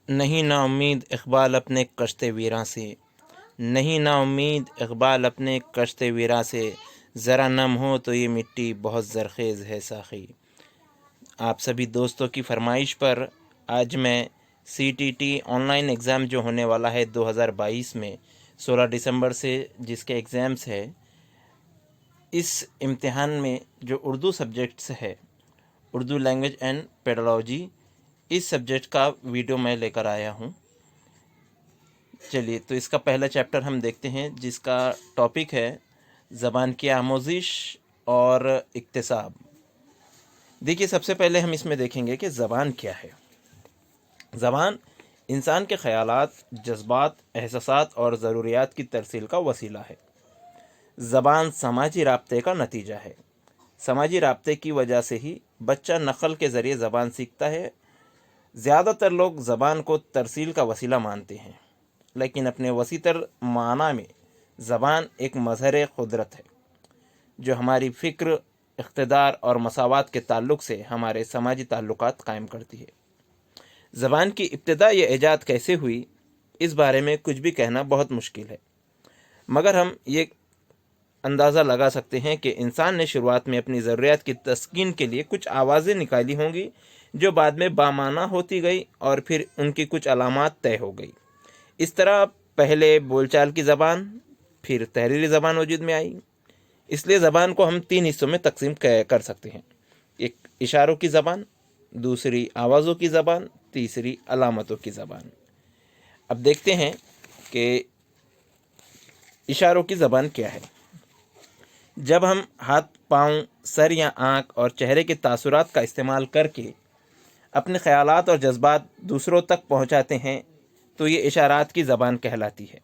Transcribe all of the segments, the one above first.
نہیں نا امید اقبال اپنے کشت ویراں سے، نہیں نا امید اقبال اپنے کشت ویراں سے، ذرا نم ہو تو یہ مٹی بہت زرخیز ہے ساقی۔ آپ سبھی دوستوں کی فرمائش پر آج میں CTT آن لائن ایگزام جو ہونے والا ہے 2022 میں 16 دسمبر سے جس کے ایگزامس ہے، اس امتحان میں جو اردو سبجیکٹس ہے، اردو لینگویج اینڈ پیڈالوجی، اس سبجیکٹ کا ویڈیو میں لے کر آیا ہوں۔ چلیے تو اس کا پہلا چیپٹر ہم دیکھتے ہیں جس کا ٹاپک ہے زبان کی آموزش اور اکتساب۔ دیکھیے سب سے پہلے ہم اس میں دیکھیں گے کہ زبان کیا ہے۔ زبان انسان کے خیالات، جذبات، احساسات اور ضروریات کی ترسیل کا وسیلہ ہے۔ زبان سماجی رابطے کا نتیجہ ہے۔ سماجی رابطے کی وجہ سے ہی بچہ نقل کے ذریعے زبان سیکھتا ہے۔ زیادہ تر لوگ زبان کو ترسیل کا وسیلہ مانتے ہیں، لیکن اپنے وسیع تر معنی میں زبان ایک مظہر قدرت ہے جو ہماری فکر، اقتدار اور مساوات کے تعلق سے ہمارے سماجی تعلقات قائم کرتی ہے۔ زبان کی ابتدا یا ایجاد کیسے ہوئی، اس بارے میں کچھ بھی کہنا بہت مشکل ہے، مگر ہم یہ اندازہ لگا سکتے ہیں کہ انسان نے شروعات میں اپنی ضروریات کی تسکین کے لیے کچھ آوازیں نکالی ہوں گی جو بعد میں بامعنی ہوتی گئی اور پھر ان کی کچھ علامات طے ہو گئی۔ اس طرح پہلے بول چال کی زبان، پھر تحریری زبان وجود میں آئی۔ اس لیے زبان کو ہم 3 حصوں میں تقسیم کر سکتے ہیں: ایک اشاروں کی زبان، دوسری آوازوں کی زبان، تیسری علامتوں کی زبان۔ اب دیکھتے ہیں کہ اشاروں کی زبان کیا ہے۔ جب ہم ہاتھ، پاؤں، سر یا آنکھ اور چہرے کے تاثرات کا استعمال کر کے اپنے خیالات اور جذبات دوسروں تک پہنچاتے ہیں تو یہ اشارات کی زبان کہلاتی ہے۔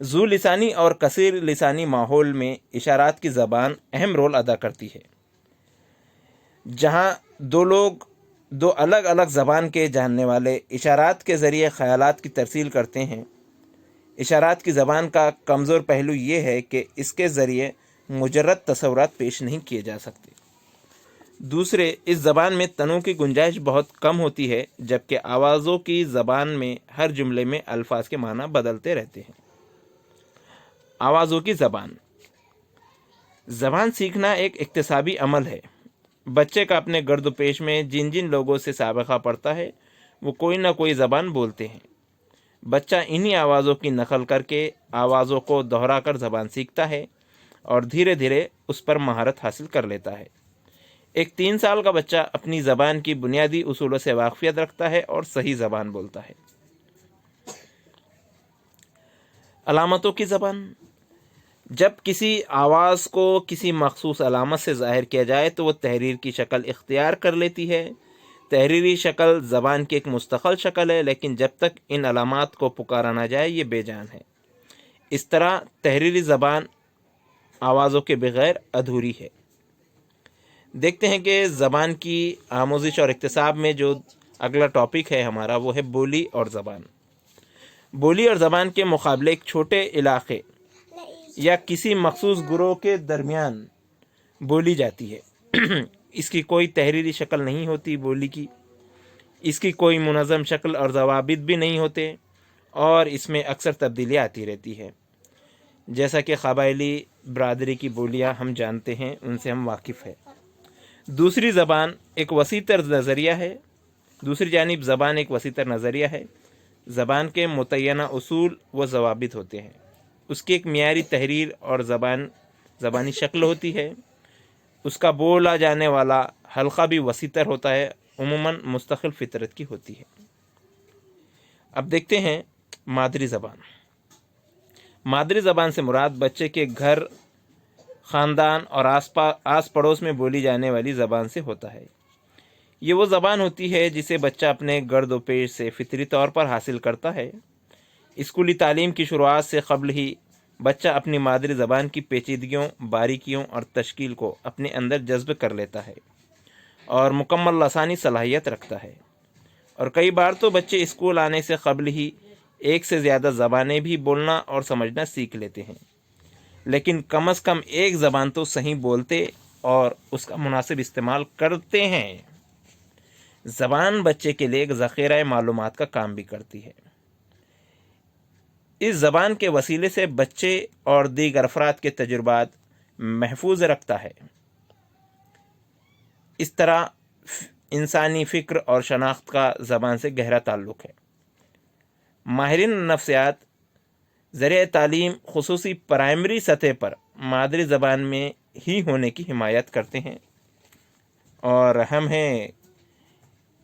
ذو لسانی اور کثیر لسانی ماحول میں اشارات کی زبان اہم رول ادا کرتی ہے۔ جہاں دو لوگ دو الگ الگ زبان کے جاننے والے اشارات کے ذریعے خیالات کی ترسیل کرتے ہیں۔ اشارات کی زبان کا کمزور پہلو یہ ہے کہ اس کے ذریعے مجرد تصورات پیش نہیں کیے جا سکتے۔ دوسرے، اس زبان میں تنوع کی گنجائش بہت کم ہوتی ہے، جبکہ آوازوں کی زبان میں ہر جملے میں الفاظ کے معنی بدلتے رہتے ہیں۔ آوازوں کی زبان۔ زبان سیکھنا ایک اکتسابی عمل ہے۔ بچے کا اپنے گرد و پیش میں جن جن لوگوں سے سابقہ پڑتا ہے وہ کوئی نہ کوئی زبان بولتے ہیں۔ بچہ انہی آوازوں کی نقل کر کے آوازوں کو دہرا کر زبان سیکھتا ہے اور دھیرے دھیرے اس پر مہارت حاصل کر لیتا ہے۔ ایک 3 سال کا بچہ اپنی زبان کی بنیادی اصولوں سے واقفیت رکھتا ہے اور صحیح زبان بولتا ہے۔ علامتوں کی زبان۔ جب کسی آواز کو کسی مخصوص علامت سے ظاہر کیا جائے تو وہ تحریر کی شکل اختیار کر لیتی ہے۔ تحریری شکل زبان کی ایک مستقل شکل ہے، لیکن جب تک ان علامات کو پکارا نہ جائے یہ بے جان ہے۔ اس طرح تحریری زبان آوازوں کے بغیر ادھوری ہے۔ دیکھتے ہیں کہ زبان کی آموزش اور اکتساب میں جو اگلا ٹاپک ہے ہمارا وہ ہے بولی اور زبان۔ بولی اور زبان کے مقابلے ایک چھوٹے علاقے یا کسی مخصوص گروہ کے درمیان بولی جاتی ہے۔ اس کی کوئی تحریری شکل نہیں ہوتی بولی کی، اس کی کوئی منظم شکل اور ضوابط بھی نہیں ہوتے، اور اس میں اکثر تبدیلیاں آتی رہتی ہے۔ جیسا کہ قبائلی برادری کی بولیاں ہم جانتے ہیں، ان سے ہم واقف ہیں۔ دوسری جانب زبان ایک وسیع تر نظریہ ہے۔ زبان کے متعینہ اصول و ضوابط ہوتے ہیں، اس کی ایک معیاری تحریر اور زبانی شکل ہوتی ہے۔ اس کا بولا جانے والا حلقہ بھی وسیع تر ہوتا ہے، عموماً مستقل فطرت کی ہوتی ہے۔ اب دیکھتے ہیں مادری زبان۔ مادری زبان سے مراد بچے کے گھر، خاندان اور آس پڑوس میں بولی جانے والی زبان سے ہوتا ہے۔ یہ وہ زبان ہوتی ہے جسے بچہ اپنے گرد و پیش سے فطری طور پر حاصل کرتا ہے۔ اسکولی تعلیم کی شروعات سے قبل ہی بچہ اپنی مادری زبان کی پیچیدگیوں، باریکیوں اور تشکیل کو اپنے اندر جذب کر لیتا ہے اور مکمل لسانی صلاحیت رکھتا ہے۔ اور کئی بار تو بچے اسکول آنے سے قبل ہی ایک سے زیادہ زبانیں بھی بولنا اور سمجھنا سیکھ لیتے ہیں، لیکن کم از کم ایک زبان تو صحیح بولتے اور اس کا مناسب استعمال کرتے ہیں۔ زبان بچے کے لیے ایک ذخیرہ معلومات کا کام بھی کرتی ہے۔ اس زبان کے وسیلے سے بچے اور دیگر افراد کے تجربات محفوظ رکھتا ہے۔ اس طرح انسانی فکر اور شناخت کا زبان سے گہرا تعلق ہے۔ ماہرین نفسیات ذریعہ تعلیم خصوصی پرائمری سطح پر مادری زبان میں ہی ہونے کی حمایت کرتے ہیں، اور ہم ہیں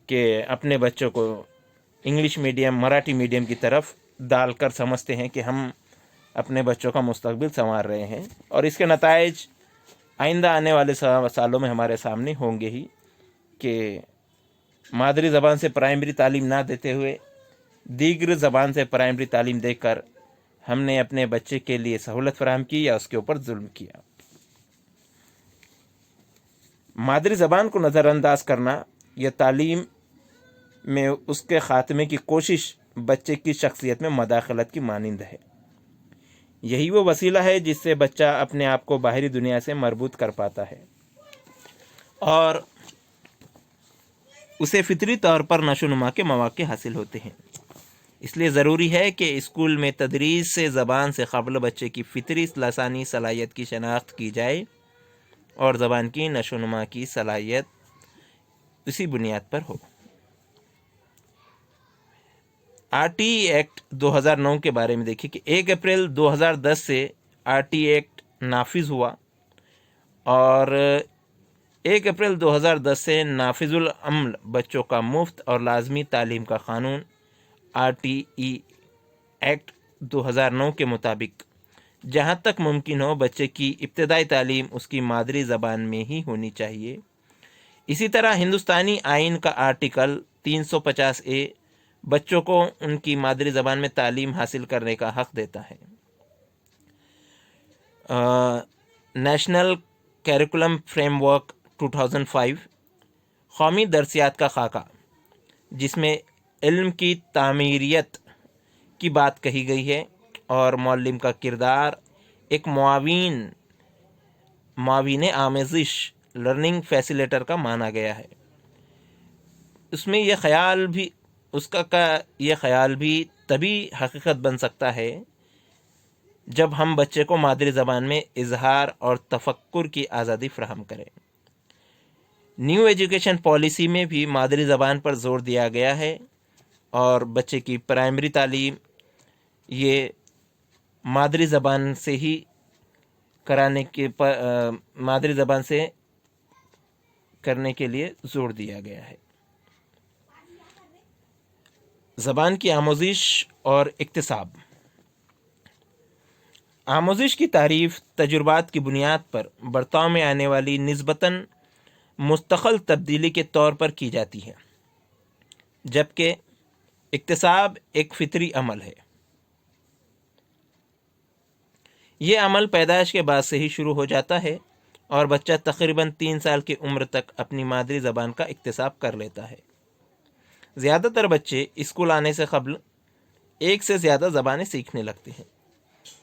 کہ اپنے بچوں کو انگلش میڈیم، مراٹھی میڈیم کی طرف ڈال کر سمجھتے ہیں کہ ہم اپنے بچوں کا مستقبل سنوار رہے ہیں، اور اس کے نتائج آئندہ آنے والے سالوں میں ہمارے سامنے ہوں گے ہی، کہ مادری زبان سے پرائمری تعلیم نہ دیتے ہوئے دیگر زبان سے پرائمری تعلیم دے کر ہم نے اپنے بچے کے لیے سہولت فراہم کی یا اس کے اوپر ظلم کیا۔ مادری زبان کو نظر انداز کرنا یا تعلیم میں اس کے خاتمے کی کوشش بچے کی شخصیت میں مداخلت کی مانند ہے۔ یہی وہ وسیلہ ہے جس سے بچہ اپنے آپ کو باہری دنیا سے مربوط کر پاتا ہے، اور اسے فطری طور پر نشو و نما کے مواقع حاصل ہوتے ہیں۔ اس لیے ضروری ہے کہ اسکول میں تدریس سے زبان سے قبل بچے کی فطری لسانی صلاحیت کی شناخت کی جائے، اور زبان کی نشو و نما کی صلاحیت اسی بنیاد پر ہو۔ آر ٹی ایکٹ 2009 کے بارے میں دیکھیں کہ 1 اپریل 2010 سے آر ٹی ایکٹ نافذ ہوا، اور 1 اپریل 2010 سے نافذ العمل بچوں کا مفت اور لازمی تعلیم کا قانون آر ٹی ای ایکٹ 2009 کے مطابق جہاں تک ممکن ہو بچے کی ابتدائی تعلیم اس کی مادری زبان میں ہی ہونی چاہیے۔ اسی طرح ہندوستانی آئین کا آرٹیکل 350A بچوں کو ان کی مادری زبان میں تعلیم حاصل کرنے کا حق دیتا ہے۔ نیشنل کیریکولم فریم ورک 2005 قومی درسیات کا خاکہ، جس میں علم کی تعمیریت کی بات کہی گئی ہے، اور معلم کا کردار ایک معاون آموزش لرننگ فیسیلیٹر کا مانا گیا ہے۔ اس میں یہ خیال بھی تبھی حقیقت بن سکتا ہے جب ہم بچے کو مادری زبان میں اظہار اور تفکر کی آزادی فراہم کریں۔ نیو ایجوکیشن پالیسی میں بھی مادری زبان پر زور دیا گیا ہے، اور بچے کی پرائمری تعلیم یہ مادری زبان سے ہی مادری زبان سے کرنے کے لیے زور دیا گیا ہے۔ زبان کی آموزش اور اکتساب۔ آموزش کی تعریف تجربات کی بنیاد پر برتاؤ میں آنے والی نسبتاً مستقل تبدیلی کے طور پر کی جاتی ہے، جبکہ اکتساب ایک فطری عمل ہے۔ یہ عمل پیدائش کے بعد سے ہی شروع ہو جاتا ہے، اور بچہ تقریباً 3 سال کی عمر تک اپنی مادری زبان کا اکتساب کر لیتا ہے۔ زیادہ تر بچے اسکول آنے سے قبل 1 سے زیادہ زبانیں سیکھنے لگتے ہیں،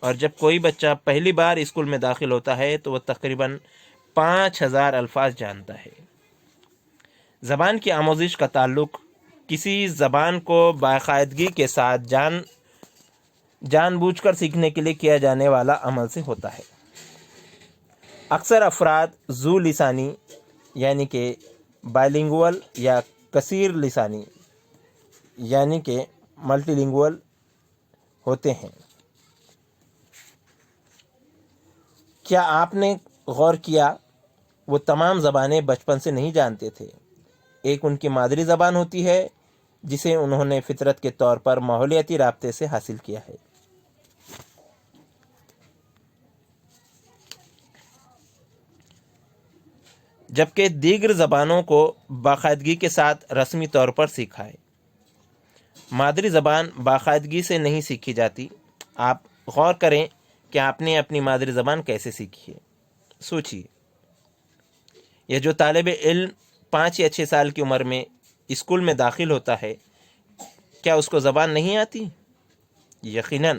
اور جب کوئی بچہ پہلی بار اسکول میں داخل ہوتا ہے تو وہ تقریباً 5000 الفاظ جانتا ہے۔ زبان کی آموزش کا تعلق کسی زبان کو باقاعدگی کے ساتھ جان بوجھ کر سیکھنے کے لیے کیا جانے والا عمل سے ہوتا ہے۔ اکثر افراد ذو لسانی یعنی کہ بائلنگول یا کثیر لسانی یعنی کہ ملٹی لنگول ہوتے ہیں۔ کیا آپ نے غور کیا وہ تمام زبانیں بچپن سے نہیں جانتے تھے؟ ایک ان کی مادری زبان ہوتی ہے جسے انہوں نے فطرت کے طور پر ماحولیاتی رابطے سے حاصل کیا ہے۔ جبکہ دیگر زبانوں کو باقاعدگی کے ساتھ رسمی طور پر سیکھا ہے۔ مادری زبان باقاعدگی سے نہیں سیکھی جاتی۔ آپ غور کریں کہ آپ نے اپنی مادری زبان کیسے سیکھی ہے۔ سوچیے، یہ جو طالب علم 5 یا 6 سال کی عمر میں اسکول میں داخل ہوتا ہے، کیا اس کو زبان نہیں آتی؟ یقیناً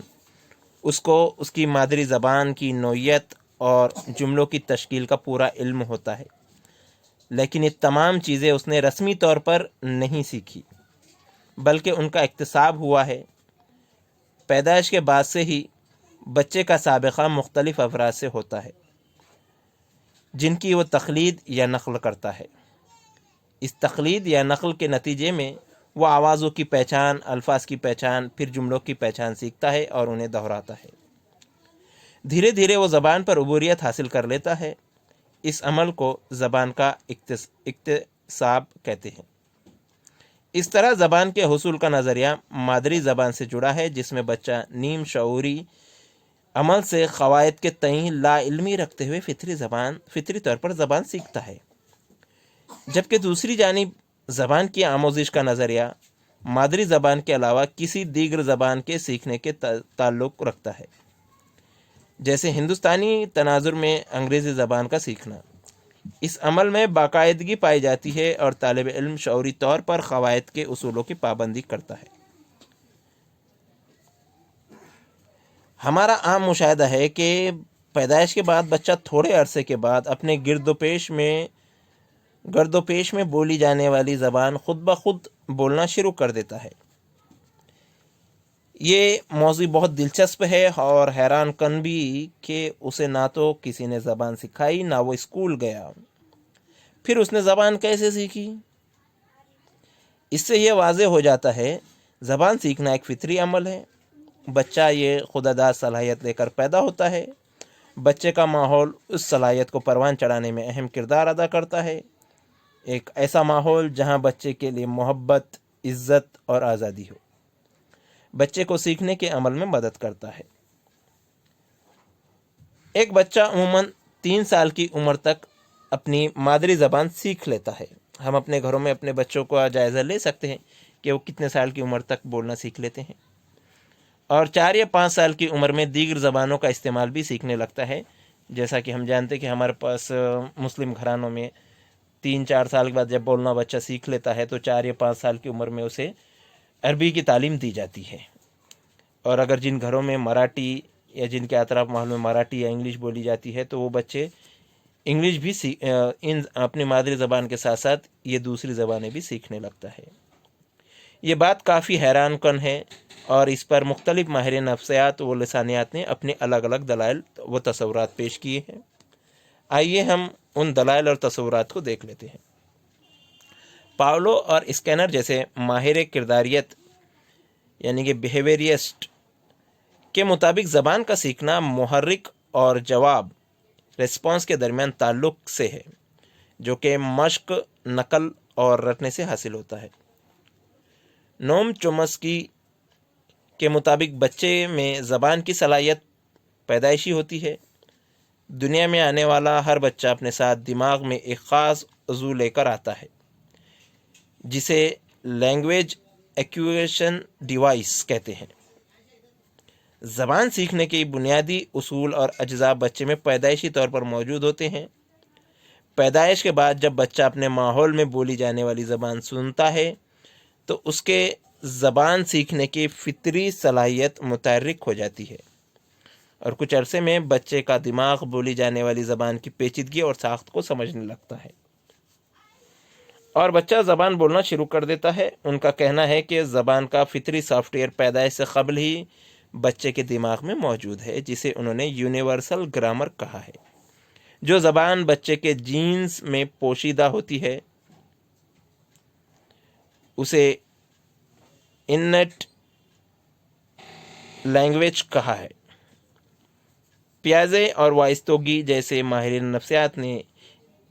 اس کو اس کی مادری زبان کی نوعیت اور جملوں کی تشکیل کا پورا علم ہوتا ہے۔ لیکن یہ تمام چیزیں اس نے رسمی طور پر نہیں سیکھی، بلکہ ان کا اکتساب ہوا ہے۔ پیدائش کے بعد سے ہی بچے کا سابقہ مختلف افراد سے ہوتا ہے جن کی وہ تقلید یا نقل کرتا ہے۔ اس تقلید یا نقل کے نتیجے میں وہ آوازوں کی پہچان، الفاظ کی پہچان، پھر جملوں کی پہچان سیکھتا ہے اور انہیں دہراتا ہے۔ دھیرے دھیرے وہ زبان پر عبوریت حاصل کر لیتا ہے۔ اس عمل کو زبان کا اکتساب کہتے ہیں۔ اس طرح زبان کے حصول کا نظریہ مادری زبان سے جڑا ہے، جس میں بچہ نیم شعوری عمل سے قواعد کے تئیں لا علمی رکھتے ہوئے فطری طور پر زبان سیکھتا ہے، جبکہ دوسری جانب زبان کی آموزش کا نظریہ مادری زبان کے علاوہ کسی دیگر زبان کے سیکھنے کے تعلق رکھتا ہے، جیسے ہندوستانی تناظر میں انگریزی زبان کا سیکھنا۔ اس عمل میں باقاعدگی پائی جاتی ہے اور طالب علم شعوری طور پر قواعد کے اصولوں کی پابندی کرتا ہے۔ ہمارا عام مشاہدہ ہے کہ پیدائش کے بعد بچہ تھوڑے عرصے کے بعد اپنے گرد و پیش میں بولی جانے والی زبان خود بخود بولنا شروع کر دیتا ہے۔ یہ موضوع بہت دلچسپ ہے اور حیران کن بھی کہ اسے نہ تو کسی نے زبان سکھائی، نہ وہ اسکول گیا، پھر اس نے زبان کیسے سیکھی؟ اس سے یہ واضح ہو جاتا ہے زبان سیکھنا ایک فطری عمل ہے۔ بچہ یہ خودداد صلاحیت لے کر پیدا ہوتا ہے۔ بچے کا ماحول اس صلاحیت کو پروان چڑھانے میں اہم کردار ادا کرتا ہے۔ ایک ایسا ماحول جہاں بچے کے لیے محبت، عزت اور آزادی ہو، بچے کو سیکھنے کے عمل میں مدد کرتا ہے۔ ایک بچہ عموماً 3 سال کی عمر تک اپنی مادری زبان سیکھ لیتا ہے۔ ہم اپنے گھروں میں اپنے بچوں کا جائزہ لے سکتے ہیں کہ وہ کتنے سال کی عمر تک بولنا سیکھ لیتے ہیں، اور 4 یا 5 سال کی عمر میں دیگر زبانوں کا استعمال بھی سیکھنے لگتا ہے۔ جیسا کہ ہم جانتے ہیں کہ ہمارے پاس مسلم گھرانوں میں 3-4 سال کے بعد جب بولنا بچہ سیکھ لیتا ہے تو 4 یا 5 سال کی عمر میں اسے عربی کی تعلیم دی جاتی ہے۔ اور اگر جن گھروں میں مراٹھی یا جن کے اطراف ماحول میں مراٹھی یا انگلش بولی جاتی ہے تو وہ بچے انگلش بھی اپنی مادری زبان کے ساتھ ساتھ یہ دوسری زبانیں بھی سیکھنے لگتا ہے۔ یہ بات کافی حیران کن ہے اور اس پر مختلف ماہرین نفسیات و لسانیات نے اپنے الگ الگ دلائل و تصورات پیش کیے ہیں۔ آئیے ہم ان دلائل اور تصورات کو دیکھ لیتے ہیں۔ پاولو اور اسکینر جیسے ماہر کرداریت یعنی کہ بیہیویئرسٹ کے مطابق زبان کا سیکھنا محرک اور جواب ریسپانس کے درمیان تعلق سے ہے، جو کہ مشق، نقل اور رٹنے سے حاصل ہوتا ہے۔ نوم چومسکی کے مطابق بچے میں زبان کی صلاحیت پیدائشی ہوتی ہے۔ دنیا میں آنے والا ہر بچہ اپنے ساتھ دماغ میں ایک خاص عضو لے کر آتا ہے جسے لینگویج ایکویشن ڈیوائس کہتے ہیں۔ زبان سیکھنے کے بنیادی اصول اور اجزاء بچے میں پیدائشی طور پر موجود ہوتے ہیں۔ پیدائش کے بعد جب بچہ اپنے ماحول میں بولی جانے والی زبان سنتا ہے تو اس کے زبان سیکھنے کی فطری صلاحیت متحرک ہو جاتی ہے، اور کچھ عرصے میں بچے کا دماغ بولی جانے والی زبان کی پیچیدگی اور ساخت کو سمجھنے لگتا ہے اور بچہ زبان بولنا شروع کر دیتا ہے۔ ان کا کہنا ہے کہ زبان کا فطری سافٹ ویئر پیدائش سے قبل ہی بچے کے دماغ میں موجود ہے، جسے انہوں نے یونیورسل گرامر کہا ہے۔ جو زبان بچے کے جینز میں پوشیدہ ہوتی ہے اسے انٹ لینگویج کہا ہے۔ پیازے اور وائستوگی جیسے ماہرین نفسیات نے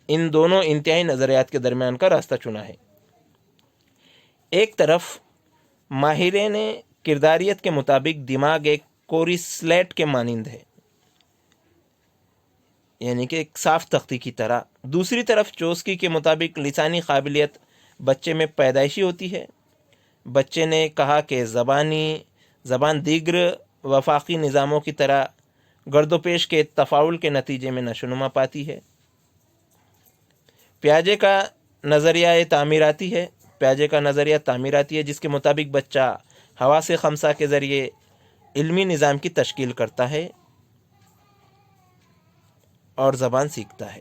ان دونوں انتہائی نظریات کے درمیان کا راستہ چنا ہے۔ ایک طرف ماہرین کرداریت کے مطابق دماغ ایک کوری سلیٹ کے مانند ہے، یعنی کہ ایک صاف تختی کی طرح۔ دوسری طرف چوسکی کے مطابق لسانی قابلیت بچے میں پیدائشی ہوتی ہے۔ بچے نے کہا کہ زبان دیگر وفاقی نظاموں کی طرح گرد و پیش کے تفاعل کے نتیجے میں نشوونما پاتی ہے۔ پیاجے کا نظریہ تعمیراتی ہے، جس کے مطابق بچہ حواس خمسہ کے ذریعے علمی نظام کی تشکیل کرتا ہے اور زبان سیکھتا ہے۔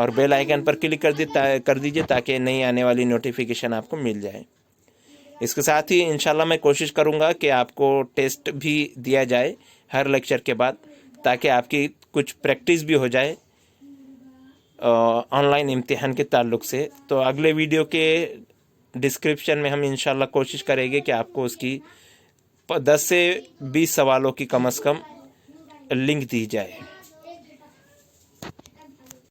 اور بیل آئیکن پر کلک کر دیجیے تاکہ نئی آنے والی نوٹیفیکیشن آپ کو مل جائے۔ اس کے ساتھ ہی انشاءاللہ میں کوشش کروں گا کہ آپ کو ٹیسٹ بھی دیا جائے ہر لیکچر کے بعد، تاکہ آپ کی کچھ پریکٹس بھی ہو جائے آن لائن امتحان کے تعلق سے۔ تو اگلے ویڈیو کے ڈسکرپشن میں ہم انشاءاللہ کوشش کریں گے کہ آپ کو اس کی 10 سے 20 سوالوں کی کم از کم لنک دی جائے۔